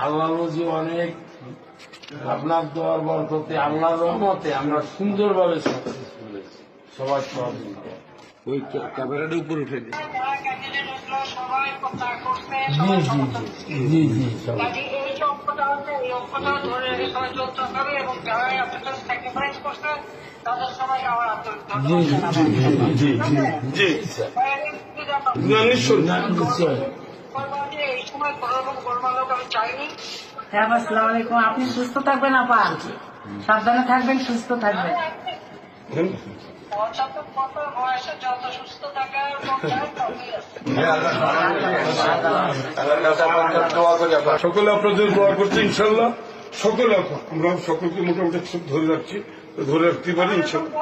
আল্লাহ রোজি অনেক আপনার দোয়ার বরকতে আল্লাহর রহমতে আমরা সুন্দরভাবে সবার সহযোগিতা ওই ক্যামেরাটা উপরে উঠে দিই। জি জি সবাই জি জি নিশ্চয়। হ্যাঁ, আসসালামু আলাইকুম। আপনি সুস্থ থাকবেন আপা, সাবধানে থাকবেন, সুস্থ থাকবেন। সকলে আপনাদের দোয়া করছে ইনশাল্লাহ। সকলে আমরা সকলকে মোটামুটি ধরে রাখছি, ধরে রাখতে পারি ইনশাল্লাহ।